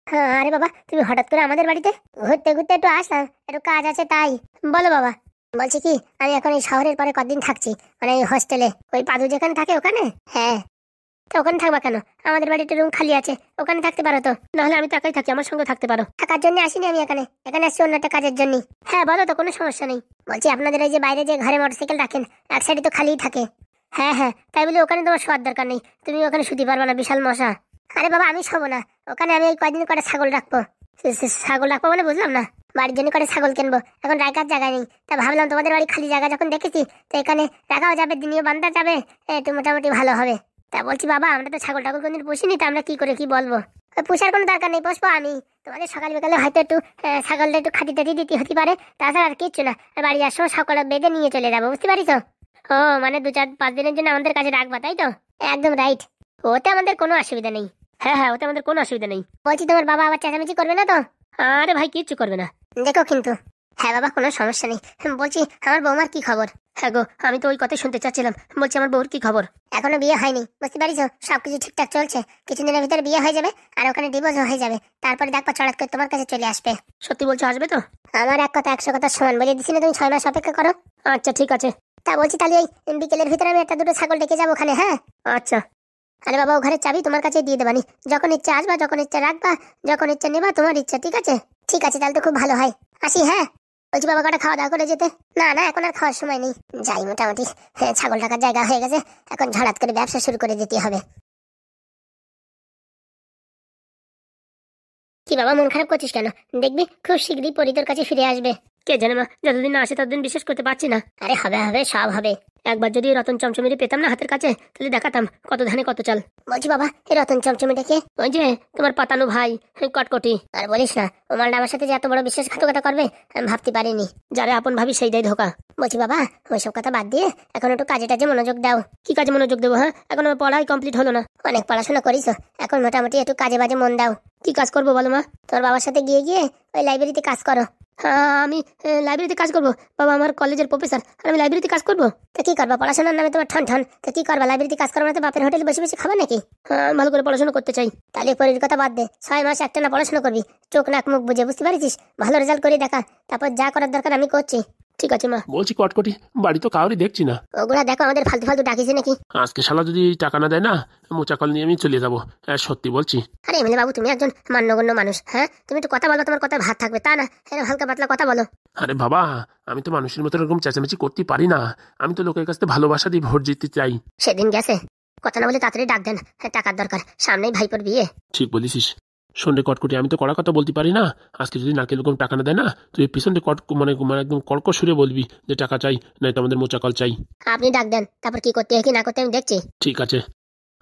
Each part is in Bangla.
হ্যাঁ, আরে বাবা তুমি হঠাৎ করে আমাদের বাড়িতে? ঘুরতে ঘুরতে একটু আসলাম, একটু কাজ আছে তাই। বলো বাবা। বলছি কি, আমি এখন এই শহরের পরে কদিন থাকছি, মানে এই হোস্টেলে, ওই পাদু যেখানে থাকে ওখানে। হ্যাঁ। তো ওখানে থাকবা কেন? আমাদের বাড়িতে রুম খালি আছে, ওখানে থাকতে পারো তো। নাহলে আমি তো একাই থাকি, আমার সঙ্গে থাকতে পারো। থাকার জন্য আসিনি আমি এখানে, এখানে আসছি অন্য একটা কাজের জন্য। হ্যাঁ বলো তো, কোনো সমস্যা নেই। বলছি আপনাদের এই যে বাইরে যে ঘরে মোটরসাইকেল রাখেন, এক সাইডে তো খালিই থাকে। হ্যাঁ হ্যাঁ, তাই বলে ওখানে তোমার শোয়ার দরকার নেই, তুমি ওখানে শুতে পারবে না, বিশাল মশা। আরে বাবা আমি শোবো না ওখানে, আমি ওই কয়দিন করে ছাগল রাখবো। ছাগল রাখবো মানে বুঝলাম না। বাড়ির জন্য করে ছাগল কিনবো, এখন রাখার জায়গা নেই, তা ভাবলাম তোমাদের বাড়ি খালি জায়গা যখন দেখেছি, তো এখানে রাখাও যাবে, দিনিও বান্ধা যাবে, একটু মোটামুটি ভালো হবে। তা বলছি বাবা, আমরা তো ছাগল টাগল কোনদিন পুষিনি, তা আমরা কি করে কি বলবো? পুষার কোনো দরকার নেই, পুষবো আমি। তোমাদের সকাল বিকালে হয়তো একটু ছাগলটা একটু খাটি টাটি দিতে হতে পারে, তাছাড়া আর কিচ্ছু না। আর বাড়ি যাওয়ার সময় সকালে বেঁধে নিয়ে চলে যাবো, বুঝতে পারিস? ও মানে 2-4-5 দিনের জন্য আমাদের কাছে রাখবা, তাই তো? একদম রাইট, ওতে আমাদের কোনো অসুবিধা নেই। হ্যাঁ হ্যাঁ, ওতে আমাদের কোনো অসুবিধা নেই। বলছি তোমার বাবা আবার চেঁচামেচি করবে না তো? আরে ভাই কিচ্ছু করবে না, দেখো কিন্তু। হ্যাঁ বাবা, কোনো সমস্যা নেই। বলছি আমার বৌমার কি খবর? হ্যাঁ গো, আমি তো ওই কথাই শুনতে চাচ্ছিলাম। বলছি আমার বউর কি খবর? এখনো বিয়ে হয়নি, বুঝতে পারিস? সবকিছু ঠিকঠাক চলছে, কিছুদিনের ভিতরে বিয়ে হয়ে যাবে, আর ওখানে ডিভোর্স হয়ে যাবে। তারপরে দেখবা চড়াত করে তোমার কাছে চলে আসবে। সত্যি বলছো, আসবে তো? আমার এক কথা 100 কথা সমান বলে দিছি না, তুমি 6 মাস অপেক্ষা করো। আচ্ছা ঠিক আছে। তা বলছি তাহলে এই বিকেলের ভিতরে আমি একটা দুটো ছাগল ডেকে যাবো ওখানে। হ্যাঁ আচ্ছা। আরে বাবা, ও ঘরের চাবি তোমার কাছে দিয়ে দেবানি, যখন ইচ্ছা আসবা, যখন ইচ্ছা রাখবা, যখন ইচ্ছা নেবা, তোমার ইচ্ছা। ঠিক আছে? ঠিক আছে, তাহলে তো খুব ভালো হয়। আসি। হ্যাঁ। বলছি বাবা, কটা খাওয়া দাওয়া করে যেতে? না না, এখন আর খাওয়ার সময় নেই, যাই মোটামুটি। হ্যাঁ, ছাগল টাকার জায়গা হয়ে গেছে, এখন ঝড়াত করে ব্যবসা শুরু করে দিতে হবে। কি বাবা, মন খারাপ করছিস কেন? দেখবি খুব শীঘ্রই পরি তোর কাছে ফিরে আসবে। কে জানে মা, যতদিন না আসে ততদিন বিশ্বাস করতে পারছি না। আরে হবে হবে, সব হবে। একবার যদি রতন চমচমিরে পেতাম না হাতের কাছে, তাহলে দেখাতাম কত ধানে কত চাল। বলছি বাবা, এই রতন চমচমিটা কে? ওই যে তোমার পাতানো ভাই, কটকটি। আর বলিস না, ও মালটা আমার সাথে যে এত বড় বিশ্বাসঘাতকতা করবে আমি ভাবতে পারিনি। যারা আপন ভাবি সেই দেয় ধোকা। বলছি বাবা, ওইসব কথা বাদ দিয়ে এখন একটু কাজে টাজে মনোযোগ দাও। কি কাজে মনোযোগ দেবো? হ্যাঁ, এখন আমার পড়াই কমপ্লিট হলো না। অনেক পড়াশোনা করিস, এখন মোটামুটি একটু কাজে বাজে মন দাও। কি কাজ করবো বলো মা? তোর বাবার সাথে গিয়ে গিয়ে ওই লাইব্রেরিতে কাজ করো। হ্যাঁ, আমি লাইব্রেরিতে কাজ করবো? বাবা আমার কলেজের প্রফেসর, আর আমি লাইব্রেরিতে কাজ করবো? তা কি করবা? পড়াশোনার নামে তোমার ঠন ঠন, তা কি করবা? লাইব্রেরিতে কাজ করবো না তো বাপের হোটেলে বসে বসে খাবে নাকি? হ্যাঁ, ভালো করে পড়াশোনা করতে চাই। তাহলে পরের কথা বাদ দে, 6 মাস একটা না পড়াশোনা করবি, চোখ নাক মুখ বুঝে, বুঝতে পারিস? ভালো রেজাল্ট করে দেখা, তারপর যা করার দরকার আমি করছি। ঠিক আছে মা। বলছি কটকটি, বাড়ি তো কাউরি দেখছি না। ওগুলা দেখো, আমাদের ফালতু ফালতু ডাকিছে নাকি? আজকে শালা যদি টাকা না দেয় না, মোচাকল নিয়ে আমি চলে যাবো। সত্যি বলছি। আরে এমএলএ বাবু, তুমি একজন মান্যগণ্য মানুষ, হ্যাঁ? তুমি একটু কথা বলো, তোমার কথা ভাত থাকবে তা না, হ্যাঁ হালকা পাতলা কথা বলো। আরে বাবা, আমি তো মানুষের মতো এরকম চেঁচামেচি করতে পারি না। আমি তো লোকের কাছ থেকে ভালোবাসা দিয়ে ভোট জিততে চাই। সেদিন গেছে, কথা না বলে তাড়াতাড়ি ডাক দেন, হ্যাঁ টাকার দরকার, সামনেই ভাইপোর বিয়ে। ঠিক বলেছিস। শোন রে কটকটি, আমি তো কড়া কথা বলতে পারি না। আজকে যদি নারকেল এরকম টাকা না দেয় না, তুই পিছনে মানে মানে একদম কড়কড় সুরে বলবি যে টাকা চাই, নাই তো আমাদের মোচাকল চাই। আপনি ডাক দেন, তারপর কি করতে হয় কি না করতে আমি দেখছি। ঠিক আছে।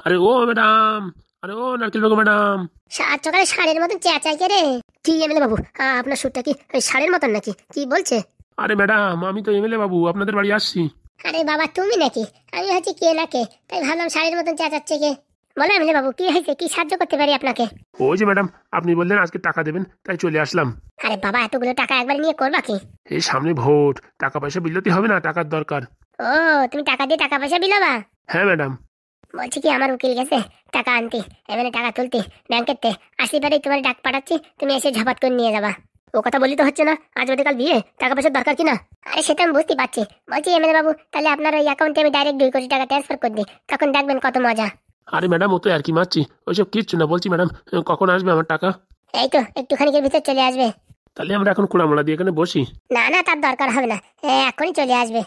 আরে ও ম্যাডাম, আরে ও নারকেল বেগম ম্যাডাম। সাত সকালে ষাঁড়ের মতন চেঁচাই কে রে? কি এমএলএ বাবু, আপনার সুরটা কি ওই ষাঁড়ের মতন নাকি? কি বলছে? আরে ম্যাডাম, আমি তো এমএলএ বাবু, আপনাদের বাড়ি আসছি। আরে বাবা তুমি নাকি? আমি হচ্ছে কে না কে, তাই ভাবলাম ষাঁড়ের মতন চেঁচাচ্ছে কে। বলো এমএলএ বাবু, কি হয়েছে? কি সাহায্য করতে পারি আপনাকে? ওই যে ম্যাডাম, আপনি বললেন আজকে টাকা দেবেন, তাই চলে আসলাম। আরে বাবা, এতগুলো টাকা একবার নিয়ে করবা কি? এই সামনে ভোট, টাকা পয়সা বিলতে হবে না, টাকার দরকার। ও, তুমি টাকা দিয়ে টাকা পয়সা বিলাবা? হ্যাঁ ম্যাডাম। বলছি কি, আমার উকিল গেছে টাকা আনতে, এবারে টাকা তুলতে ব্যাংকের তে। আসি পারে তোমার ডাক পাঠাচ্ছি, তুমি এসে ঝাপাত করে নিয়ে যাবা। ও কথা বলি তো হচ্ছে না, আজ বাদে কাল বিয়ে, টাকা পয়সার দরকার কিনা? আরে সেটা আমি বুঝতে পারছি। বলছি এমএলএ বাবু, তাহলে আপনার ওই অ্যাকাউন্টে আমি ডাইরেক্ট 2 কোটি টাকা ট্রান্সফার করে দিই, তখন দেখবেন কত মজা। আরে ম্যাডাম, ও তো আর কি মারছি, ওইসব কিচ্ছু না। বলছি ম্যাডাম, কখন আসবে আমার টাকা? এই তো একটুখানিকের ভিতর চলে আসবে। তাহলে আমরা এখন কুড়ামোড়া দিয়ে এখানে বসি। না না, তার দরকার হবে না, এখনই চলে আসবে।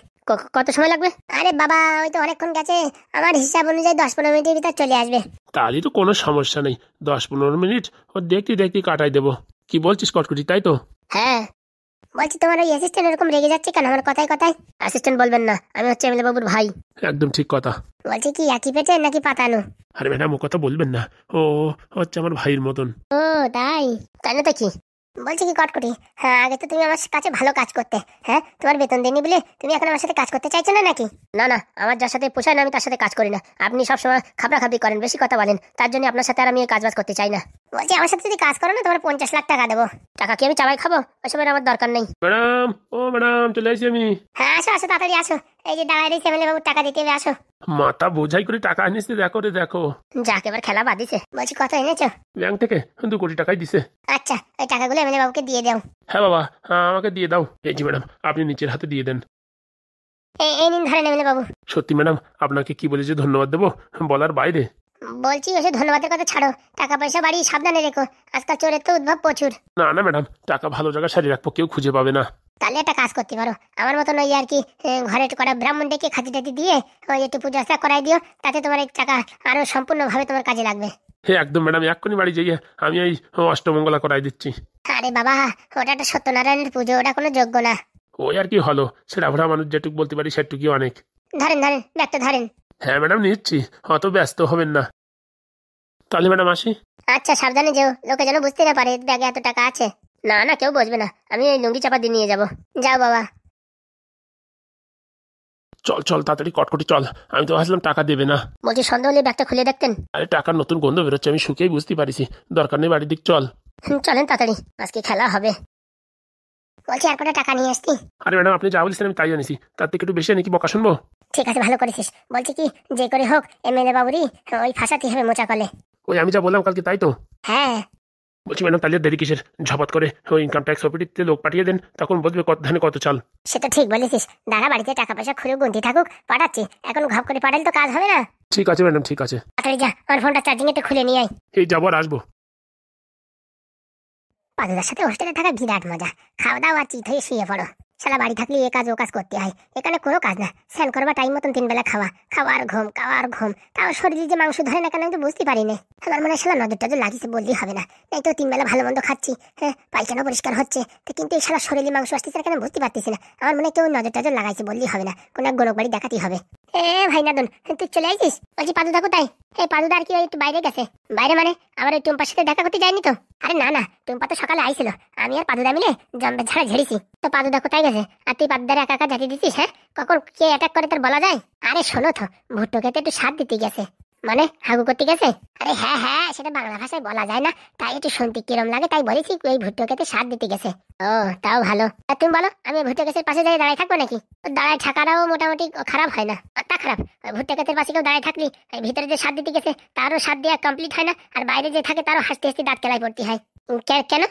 কত সময় লাগবে? আরে বাবা, ওই তো অনেকক্ষণ গেছে, আমার হিসাব অনুযায়ী 10-15 মিনিটের ভিতর চলে আসবে। তাহলে তো কোনো সমস্যা নেই, 10-15 মিনিট ও দেখতে দেখতে কাটাই দেবো। কি বলছিস কটকটি, তাই তো? হ্যাঁ। বলছি তোমার ওই অ্যাসিস্ট্যান্ট এরকম রেগে যাচ্ছে কেন আমার কথায় কথায়? অ্যাসিস্ট্যান্ট বলবেন না, আমি হচ্ছে এমএলএ বাবুর ভাই। একদম ঠিক কথা। বলছি কি, একই পেটে নাকি পাতানো? আরে ম্যাডাম, ও কথা বলবেন না, ও হচ্ছে আমার ভাইয়ের মতন। ও তাই? কেন তো কি? বলছি কি কটকটি, হ্যাঁ আগে তো তুমি আমার কাছে ভালো কাজ করতে, হ্যাঁ তোমার বেতন দেনি বলে তুমি এখন আমার সাথে কাজ করতে চাইছো না নাকি? না না, আমার যার সাথে পোষায় না আমি তার সাথে কাজ করি না। আপনি সবসময় খাবরাখাবরি করেন, বেশি কথা বলেন, তার জন্য আপনার সাথে আর আমি এই কাজবাজ করতে চাই না। বলছি আমার সাথে যদি কাজ করো না তোমার 50 লাখ টাকা দেবো। টাকা কি আমি চাবাই খাবো? ওইসবের আমার দরকার নেই। ম্যাডাম, ও ম্যাডাম, চলে আসি আমি। হ্যাঁ আসো আসো, তাড়াতাড়ি আসো। এই যে দাঁড়ায় রয়েছে এমএলএ বাবু, টাকা দিতে হবে, আসো। মাথা বোঝাই করে টাকা এনেছে, দেখো রে দেখো। যাক এবার খেলা বাদিছে। বলছি কত এনেছো? ব্যাংক থেকে 2 কোটি টাকাই দিছে। আচ্ছা ওই টাকাগুলো এমএলএ বাবুকে দিয়ে দাও। হ্যাঁ বাবা, হ্যাঁ আমাকে দিয়ে দাও। এই জি ম্যাডাম, আপনি নিচের হাতে দিয়ে দেন। এই নিন ধরেন এমএলএ বাবু। সত্যি ম্যাডাম, আপনাকে কি বলে যে ধন্যবাদ দেবো বলার বাইরে। বলছি ওসব ধন্যবাদের কথা ছাড়ো, টাকা পয়সা বাড়ি সাবধানে রেখো, আজকাল চোরের তো উদ্ভব প্রচুর। না না ম্যাডাম, টাকা ভালো জায়গায় সারিয়ে রাখবো, কেউ খুঁজে পাবে না। তাহলে একটা কাজ করতে পারো, আমার মতন ওই আর কি ঘরে করা ব্রাহ্মণ ডেকে খাতি টাতি দিয়ে ওই একটু পূজা আর্চা করাই দিও, তাতে তোমার এই টাকা আরো সম্পূর্ণভাবে তোমার কাজে লাগবে। হ্যাঁ একদম ম্যাডাম, এক্ষুনি বাড়ি যাইয়ে আমি এই অষ্টমঙ্গলা করাই দিচ্ছি। আরে বাবা, ওটা একটা সত্যনারায়ণের পুজো, ওটা কোনো যোগ্য না। ওই আর কি হলো, সেটা ভরা মানুষ যেটুকু বলতে পারি সেটুকুই অনেক। ধরেন ধরেন ব্যাগটা ধরেন। হ্যাঁ ম্যাডাম নিচ্ছি, অত ব্যস্ত হবেন না। তাহলে ম্যাডাম আসি। আচ্ছা সাবধানে যেও, লোকে যেন বুঝতে না পারে ব্যাগে এত টাকা আছে। না না কেউ বুঝবে না, আমি এই লুঙ্গি চাপা দিয়ে নিয়ে যাবো। যাও বাবা। চল চল তাড়াতাড়ি কটকটি চল, আমি তো ভাবলাম টাকা দেবে না। বলছি সন্দেহ হলে ব্যাগটা খুলে দেখতেন। আরে টাকার নতুন গন্ধ বেরোচ্ছে, আমি শুকেই বুঝতে পারিছি। দরকার নেই, বাড়ির দিক চল। চলেন তাড়াতাড়ি, আজকে খেলা হবে। বলছি আর কটা টাকা নিয়ে আসতি। আরে ম্যাডাম, আপনি যা বলছেন আমি তাই জানিছি, তার থেকে একটু বেশি নাকি বকা শুনবো? ঠিক আছে ভালো করেছিস। বলছি কি, যে করে হোক এমএলএ বাবুরই ওই ফাঁসাতে হবে মোচা কলে। ওই আমি যা বললাম কালকে তাই তো? হ্যাঁ। বলছি ম্যাডাম, তাহলে দেরি কিসের? ঝপত করে ওই ইনকাম ট্যাক্স অফিসে লোক পাঠিয়ে দেন, তখন বলবে কত ধানে কত চাল। সেটা ঠিক বলেছিস, দাঁড়া বাড়িতে টাকা পয়সা খুলে গুনতি থাকুক, পাঠাচ্ছি। এখন ঘপ করে পাঠালে তো কাজ হবে না। ঠিক আছে ম্যাডাম, ঠিক আছে। তাড়াতাড়ি যা, আমার ফোনটা চার্জিং একটু খুলে নিয়ে আয়। এই যাবো আর আসবো। পাদুদার সাথে হোস্টেলে থাকা বিরাট মজা, খাওয়া দাওয়া আর চিত হয়ে শুয়ে পড়ো। সারা বাড়ি থাকলে এ কাজ ও কাজ করতে হয়, এখানে কোনো কাজ না। স্নান করবা টাইম মতন 3 বেলা খাওয়া, খাওয়া আর ঘুম, খাওয়া আর ঘুম। তাও শরীরে যে মাংস ধরে না কেন আমি তো বুঝতে পারি না। আমার মনে হয় সারা নজর টজর লাগিয়েছে বললেই হবে না। এই তো 3 বেলা ভালো মন্দ খাচ্ছি, হ্যাঁ পায়খানা পরিষ্কার হচ্ছে, তো কিন্তু এই সারা শরীরে মাংস আসতেছে কেন বুঝতে পারতেছি না। আমার মনে হয় কেউ নজর টজর লাগাইছে বললেই হবে না, কোনো এক গোলক বাড়ি দেখাতেই হবে। ভাই নাদন, তুই চলে আইছিস? বলছি পাদুদা কোথায়? পাদুদা আর কি একটু বাইরে গেছে। বাইরে মানে আবার ওই টুম্পার সাথে দেখা করতে যায়নি তো? আরে না না, টুম্পা তো সকালে আইছিল, আমি আর পাদুদা মিলে জম্পের ঝাড়া ঝেড়েছি। তো পাদুদা কোথায় গেছে? আর তুই পাদুদার একা একা জাতি দিচ্ছিস? হ্যাঁ কখন কে অ্যাটাক করে তোর বলা যায়? আরে শোনো তো, ভুট্টো খেতে একটু স্বাদ দিতে গেছে। মানে হাগু করতে গেছে? আরে হ্যাঁ হ্যাঁ, সেটা বাংলা ভাষায় বলা যায় না, তাই একটু শুনতে কিরম লাগে তাই বলেছি এই ভুট্টো খেতে স্বাদ দিতে গেছে। ও তাও ভালো। আর তুমি বলো, আমি ভুট্টো গাছের পাশে যাই দাঁড়ায় থাকবো নাকি? দাঁড়ায় থাকাটাও মোটামুটি খারাপ হয় না। তা খারাপ, ভুট্টো গাছের পাশে কেউ দাঁড়ায় থাকলি ভিতরে যে স্বাদ দিতে গেছে তারও স্বাদ দেওয়া কমপ্লিট হয় না, আর বাইরে যে থাকে তারও হাসতে হাসতে দাঁত কেলায় পড়তে হয়। কেন?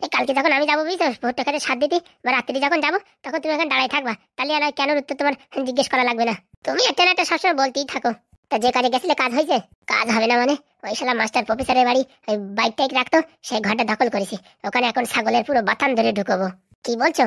এই কালকে যখন আমি যাবো বুঝছো ভুট্টো খেতে স্বাদ দিতে, বা রাত্রি যখন যাবো তখন তুমি এখানে দাঁড়ায় থাকবা, তাহলে আর কেন উত্তর তোমার জিজ্ঞেস করা লাগবে না। তুমি একটা না একটা সবসময় বলতেই থাকো। তা যে কাজে গেছিলে কাজ হয়েছে? কাজ হবে না মানে? ওই শালা মাস্টার প্রফেসরের বাড়ি ওই বাইক টাইক রাখতো, সেই ঘরটা দখল করেছি, ওখানে এখন ছাগলের পুরো বাথান ধরে ঢুকবো। কি বলছো?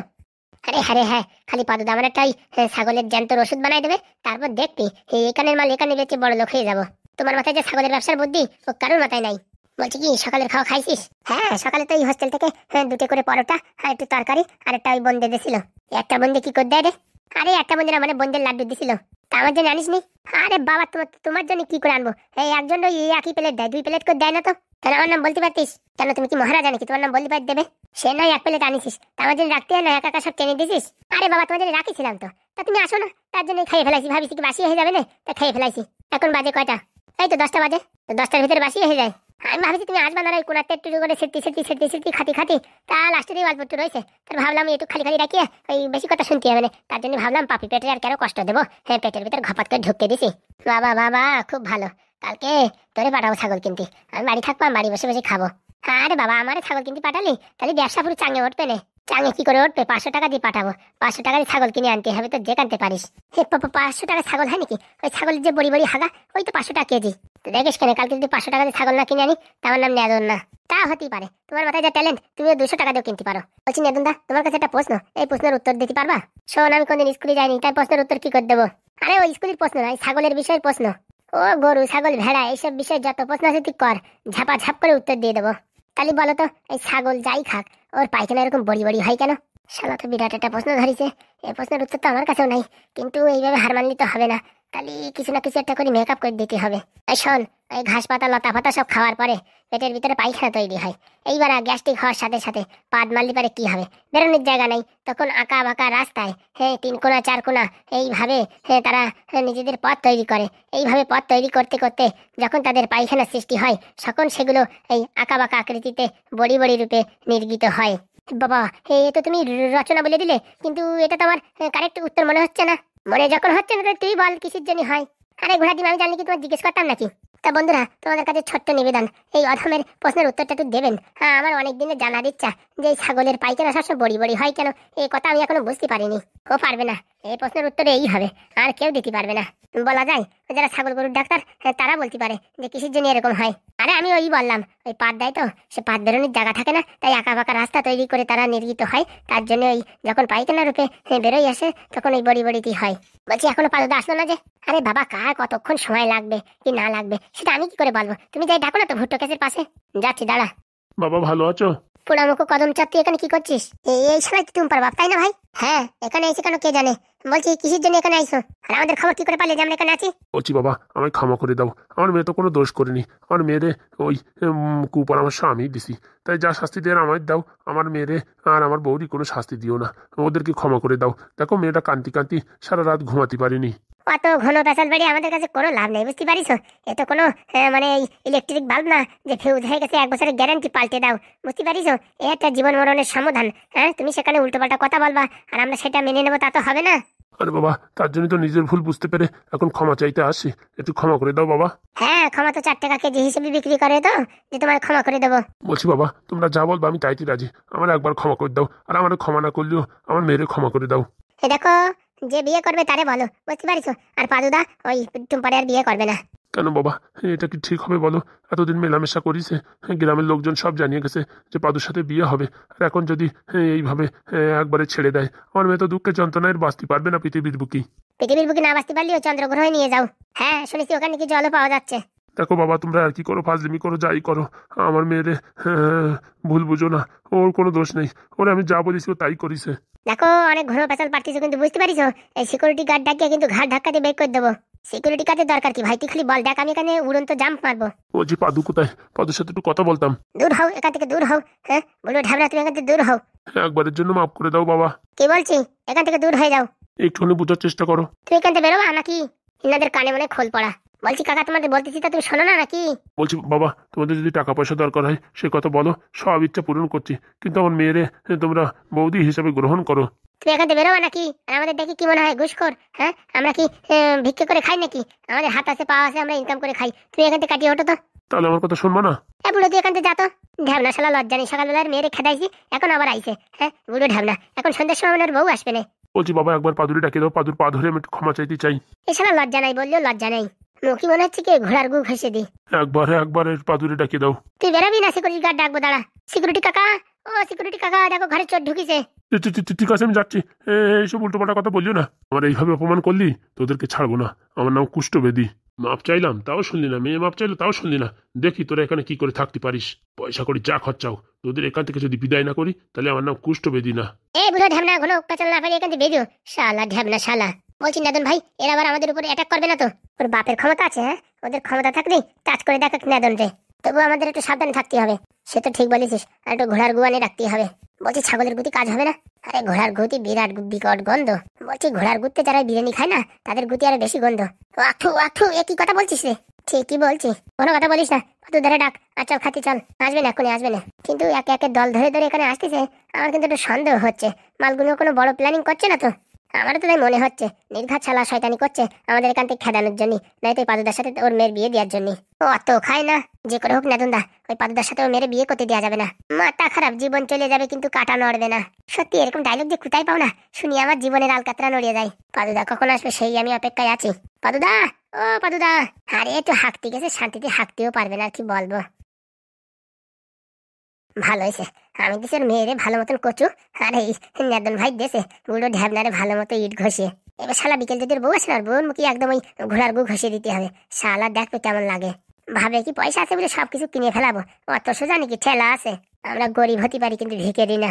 আরে হ্যাঁ হ্যাঁ, খালি পাদু দামের একটাই ছাগলের জ্যান্তর ওষুধ বানাই দেবে, তারপর দেখবি এখানের মাল এখানে বেঁচে বড় লোক হয়ে যাবো। তোমার মাথায় যে ছাগলের ব্যবসার বুদ্ধি ও কারোর মাথায় নাই। বলছি কি, সকালের খাওয়া খাইছিস? হ্যাঁ সকালে তো এই হোস্টেল থেকে 2 করে পরোটা আর একটু তরকারি আর একটা ওই বন্দে দিছিল। একটা বন্দে কি করে দেয় রে? আরে একটা বন্দে না, মানে বন্দের লাড্ডু দিছিল। তা আমার জন্য আনিস নি? আরে বাবা, তোমার জন্য কি করে আনবো? এই একজন একই প্লেট দেয়, 2 প্লেট করে দেয় না তো? তাহলে আমার নাম বলতে পারতিস কেন? তুমি কি মহারাজা নাকি তোমার নাম বলতে পার দেবে? সে নয় 1 প্লেট আনিস, তা আমার জন্য রাখতে হয় না, একা একা সব টেনে দিছিস। আরে বাবা তোমার জন্য রাখিছিলাম তো, তা তুমি আসো না, তার জন্য খাইয়ে ফেলাইছি, ভাবিছি কি বাসি হয়ে যাবে না, তা খাইয়ে ফেলাইছি। এখন বাজে কয়টা? এই তো 10টা বাজে, তো 10টার ভিতরে বাসি হয়ে যায়। আমি ভাবছি তুমি আসবা না, ওই কোনাতে একটু করে সেটি খাতি তা লাস্টে দিয়ে অল্প একটু রয়েছে, তার ভাবলাম একটু খালি খালি রাখিয়ে ওই বেশি কথা শুনতে হবে না, তার জন্য ভাবলাম পাপি পেটে আর কেন কষ্ট দেবো, হ্যাঁ পেটের ভিতরে ঘপাত করে ঢুকতে দিছি। বাবা বাবা খুব ভালো, কালকে তোরে পাঠাবো ছাগল কিনতে, আমি বাড়ি থাকবো, বাড়ি বসে বসে খাবো। আরে বাবা, আমার ছাগল কিনতে পাঠালি তাহলে ব্যবসা পুরো চাঙে উঠবে না। চাঙে কি করে উঠবে? 500 টাকা দিয়ে পাঠাবো, 500 টাকা দিয়ে ছাগল কিনে আনতে হবে, তো যে কানতে পারিস। 500 টাকা ছাগল হয় নাকি? ওই ছাগলের যে বড়ি বড়ি হাগা, ওই তো 500 টাকা কেজি। তো দেখিস কেন, কালকে যদি 500 টাকা দিয়ে ছাগল না কিনে আনি তার নাম নেদন না। তা হতেই পারে, তোমার মাথায় যা ট্যালেন্ট তুমিও 200 টাকা দিয়েও কিনতে পারো। বলছি নেদন দা, তোমার কাছে একটা প্রশ্ন, এই প্রশ্নের উত্তর দিতে পারবা? শোন, আমি কোনদিন স্কুলে যাইনি, তার প্রশ্নের উত্তর কি করে দেবো? আরে ওই স্কুলের প্রশ্ন নয়, ছাগলের বিষয়ের প্রশ্ন। ও গরু ছাগল ভেড়া এইসব বিষয়ে যত প্রশ্ন আছে তুই কর, ঝাপা ঝাপ করে উত্তর দিয়ে দেবো। তাহলে বলো তো, এই ছাগল যাই খাক ওর পায়খানা এরকম বড়ি বড়ি হয় কেন? শালা তো বিরাট একটা প্রশ্ন ধরেছে, এই প্রশ্নের উত্তর তো আমার কাছেও নাই, কিন্তু এইভাবে হার মানলে তো হবে না, তাহলে কিছু না কিছু একটা করে মেকআপ করে দিতে হবে। এই শোন, এই ঘাস পাতা লতা পাতা সব খাওয়ার পরে পেটের ভিতরে পায়খানা তৈরি হয়। এইবার গ্যাস্ট্রিক হওয়ার সাথে সাথে পাদ মারলি পারে কি হবে, বেরোনোর জায়গা নেই, তখন আঁকা বাঁকা রাস্তায় হ্যাঁ 3 কোণা 4 কোণা এইভাবে তারা নিজেদের পথ তৈরি করে। এইভাবে পথ তৈরি করতে করতে যখন তাদের পায়খানা সৃষ্টি হয়, তখন সেগুলো এই আঁকা বাঁকা আকৃতিতে বড়ি বড়ি রূপে নির্গিত হয়। বাবা, এ তো তুমি রচনা বলে দিলে, কিন্তু এটা তো আমার কারেক্ট উত্তর মনে হচ্ছে না। মনে যখন হচ্ছে না, তুই বল কিসের জন্য হয়। আরে ঘোড়া ডিম, আমি জানলে কি তোমার জিজ্ঞেস করতাম নাকি? তা বন্ধুরা, তোমাদের কাছে ছোট্ট নিবেদন, এই অধমের প্রশ্নের উত্তরটা একটু দেবেন। হ্যাঁ, আমার অনেক দিনের জানার ইচ্ছা যে এই ছাগলের পায়খানা সবসময় বড়ি বড়ি হয় কেন, এই কথা আমি এখনো বুঝতে পারিনি। ও পারবে না, এই প্রশ্নের উত্তরে এই হবে, আর কেউ দিতে পারবে না। বলা যায় যারা ছাগল গরুর ডাক্তার তারা বলতে পারে যে কিসের জন্য এরকম হয়। আরে আমি ওই বললাম, ওই পাত দেয় তো, সে পাত বেরোনোর জায়গা থাকে না, তাই আঁকা বাঁকা রাস্তা তৈরি করে তারা নির্গিত হয়। তার জন্য ওই যখন পায়খানা রূপে বেরোই আসে, তখন ওই বড়ি বড়িটি হয়। বলছি এখনো পালুদা আসলো না যে? আরে বাবা, কার কতক্ষণ সময় লাগবে কি না লাগবে সেটা আমি কি করে বলবো? তুমি যাই ডাকো না তো ভুট্টো কেসের পাশে। যাচ্ছি, দাঁড়া। বাবা ভালো আছো? পোড়ামুখ কদম চাপ, তুই এখানে কি করছিস? এই সময় তুমি পার বাপ, তাই না ভাই? হ্যাঁ, এখানে এসে কেন কে জানে। বলছি কিসের জন্য এখানে আইসো, আর আমাদের খবর কি করে পারলে যে আমরা এখানে আছি? বলছি বাবা আমায় ক্ষমা করে দাও, আমার মেয়ে তো কোনো দোষ করেনি। আমার মেয়েরে ওই কুপরামর্শ আমি দিছি, তাই যা শাস্তি দেন আমায় দাও। আমার মেয়েরে আর আমার বউরই কোনো শাস্তি দিও না, ওদেরকে ক্ষমা করে দাও। দেখো মেয়েটা কান্তি কান্তি সারা রাত ঘুমাতে পারিনি। অত ঘন পেশাল বাড়ি আমাদের কাছে কোনো লাভ নেই, বুঝতে পারিস? এ তো কোনো মানে এই ইলেকট্রিক বাল্ব না যে ফিউজ হয়ে গেছে 1 বছরের গ্যারান্টি পাল্টে দাও, বুঝতে পারিস? এ একটা জীবন মরণের সমাধান। হ্যাঁ, তুমি সেখানে উল্টোপাল্টা কথা বলবা আর আমরা সেটা মেনে নেবো, তা তো হবে না। আরে বাবা, তার জন্য তো নিজের ভুল বুঝতে পেরে এখন ক্ষমা চাইতে আসি, একটু ক্ষমা করে দাও বাবা। হ্যাঁ, ক্ষমা তো 4 টাকা কেজি হিসেবে বিক্রি করে তো, যে তোমার ক্ষমা করে দেবো। বলছি বাবা তোমরা যা বলবো আমি তাইতে রাজি, আমার একবার ক্ষমা করে দাও, আর আমার ক্ষমা না করলেও আমার মেয়েরে ক্ষমা করে দাও। এ দেখো, যে বিয়ে করবে তারে বলো, বুঝতে পারিস? আর পাদুদা ওই টুম্পারে আর বিয়ে করবে না। কেন বাবা, এটা কি ঠিক হবে বলো? এতদিন মেলামেশা করিছে, গ্রামের লোকজন সব জানিয়ে গেছে যে পাদুর সাথে বিয়ে হবে, আর এখন যদি এইভাবে একবারে ছেড়ে দেয়, আমার মেয়ে তো দুঃখের যন্ত্রণায় বাঁচতে পারবে না পৃথিবীর বুকি। পৃথিবীর বুকে না বাঁচতে পারলেও চন্দ্রগ্রহে নিয়ে যাও। হ্যাঁ, শুনেছি ওখানে কি জলও পাওয়া যাচ্ছে। দেখো বাবা, তোমরা আর কি করো, ফাজলিমি করো, যাই করো, আমার মেয়েরে ভুল বুঝো না, ওর কোনো দোষ নেই, ওরে আমি যা বলিস ও তাই করিছে। দেখো, অনেক ঘন পেঁচাল পাঠিয়েছো, কিন্তু বুঝতে পারিস এই সিকিউরিটি গার্ড ডাকিয়ে কিন্তু ঘাট ধাক্কাতে বের করে দেবো। সিকিউরিটি গার্ডের দরকার কি ভাই, তুই খালি বল, দেখ আমি এখানে উড়ন্ত জাম্প মারবো। ও জি, পাদু কোথায়? পাদুর সাথে একটু কথা বলতাম। দূর হও এখান থেকে, দূর হও। হ্যাঁ বলো ঢাবনা, তুমি এখান থেকে দূর হও। একবারের জন্য মাফ করে দাও বাবা। কি বলছি, এখান থেকে দূর হয়ে যাও। একটুখানি বোঝার চেষ্টা করো। তুমি এখান থেকে বেরোবা নাকি? ইনাদের কানে মনে খোল পড়া। বলছি কাকা, তোমাদের বলতেছি তা তুমি শোনো না নাকি? বলছি বাবা, তোমাদের যদি টাকা পয়সা দরকার হয় সে কথা বলো, সব ইচ্ছা পূরণ করছি, কিন্তু আমার মেয়েরে তোমরা বৌদি হিসেবে গ্রহণ করো। তুমি এখান থেকে বেরোবা নাকি? আর আমাদের দেখি কি মনে হয় ঘুষখোর? হ্যাঁ, আমরা কি ভিক্ষে করে খাই নাকি? আমাদের হাত আছে পা আছে, আমরা ইনকাম করে খাই। তুমি এখান থেকে কাটিয়ে ওঠো তো। তাহলে আমার কথা শুনবা না? বুড়ো, তুই এখান থেকে যা তো। ঢ্যাবনা শালা, লজ্জা নেই, সকালবেলার মেয়েরে খেদাইছি, এখন আবার আইছে। হ্যাঁ বুড়ো ঢ্যাবনা, এখন সন্ধ্যার সময় ওনার বউ আসবে না। বলছি বাবা, একবার পাদুরি ডাকে দাও, পাদুর পা ধরে আমি একটু ক্ষমা চাইতে চাই। এ শালা লজ্জা নাই বললেও লজ্জা নেই। মুখি মনে হচ্ছে কি ঘোড়ার গু ঘষে দি। একবারে পাদুরি ডাকে দাও। তুই বেরাবি না? সিকিউরিটি গার্ড ডাকবো, দাঁড়া। সিকিউরিটি কাকা, ও সিকিউরিটি কাকা, দেখো ঘরে চোর ঢুকিছে। ঠিক আছে আমি যাচ্ছি, এইসব উল্টোপাল্টা কথা বলিও না। আমার এইভাবে অপমান করলি তোদেরকে ছাড়বো না। আমার নাম কুষ্ঠবেদী। মাপ চাইলাম তাও শুনলি না, মেয়ে মাপ চাইলো তাও শুনলি না। দেখি তোরা এখানে কি করে থাকতে পারিস, পয়সা করে যা খরচাও, তোদের এখান থেকে যদি বিদায় না করি তাহলে আমার নাম কুষ্ঠবেদী না। এ বুড়ো ঢ্যাবনা, ঘন পেঁচাল না পারি, এখান থেকে বেরিও। শালা ঢ্যাবনা শালা। বলছি নাদন ভাই, এরা আবার আমাদের উপর অ্যাটাক করবে না তো? ওর বাপের ক্ষমতা আছে, হ্যাঁ? ওদের ক্ষমতা থাকলে টাচ করে দেখ নাদন রে। তবু আমাদের একটু সাবধানে থাকতে হবে। সে তো ঠিক বলেছিস, আর একটু ঘোড়ার গুয়ানে রাখতে হবে। বলছি ছাগলের গুতি কাজ হবে না? আরে ঘোড়ার গুতি বিরাট বিকট গন্ধ। বলছি ঘোড়ার গুতে যারা বিরিয়ানি খায় না, তাদের গুতি আরো বেশি গন্ধ। আঠু আঠু, এ কি কথা বলছিস রে? ঠিকই বলছি, কোনো কথা বলিস না। তুই ধরে ডাক, আর চল খাতি চল। আসবে না, এখনই আসবে না। কিন্তু একে একে দল ধরে ধরে এখানে আসতেছে, আমার কিন্তু একটু সন্দেহ হচ্ছে। মালগুলো কোনো বড় প্ল্যানিং করছে না তো? আমারও তো তাই মনে হচ্ছে, নির্ঘাত ছালা শয়তানি করছে আমাদের এখান থেকে খেদানোর জন্য, নয়তো ওই পাদুদার সাথে ওর মেয়ের বিয়ে দেওয়ার জন্য। ও অত খায় না, যে করে হোক নাদুন্দা, ওই পাদুদার সাথে ওর মেয়ের বিয়ে করতে দেওয়া যাবে না। মাথা খারাপ, জীবন চলে যাবে কিন্তু কাটা নড়বে না। সত্যি এরকম ডায়লগ যে কোথায় পাও না, শুনি আমার জীবনের আলকাতরা নড়িয়ে যায়। পাদুদা কখন আসবে সেই আমি অপেক্ষায় আছি। পাদুদা, ও পাদুদা। আরে একটু হাঁকতে গেছে, শান্তিতে হাঁকতেও পারবে না, কি বলবো। ভালো হয়েছে, আমি দেশে ওর মেয়েরে ভালো মতন কচু, আর এই নাদন ভাই দেশে বুড়ো ঢ্যাবনারে ভালো মতো ইট ঘষিয়ে। এবার শালা বিকেল যদি বউ আসে না, বউর মুখে একদম ওই ঘোড়ার গু ঘষিয়ে দিতে হবে। শালা দেখবে কেমন লাগে। ভাবে কি পয়সা আছে বলে সবকিছু কিনে ফেলাবো? অত সোজা নাকি ঠেলা আছে? আমরা গরিব হতে পারি কিন্তু ভিখারি না।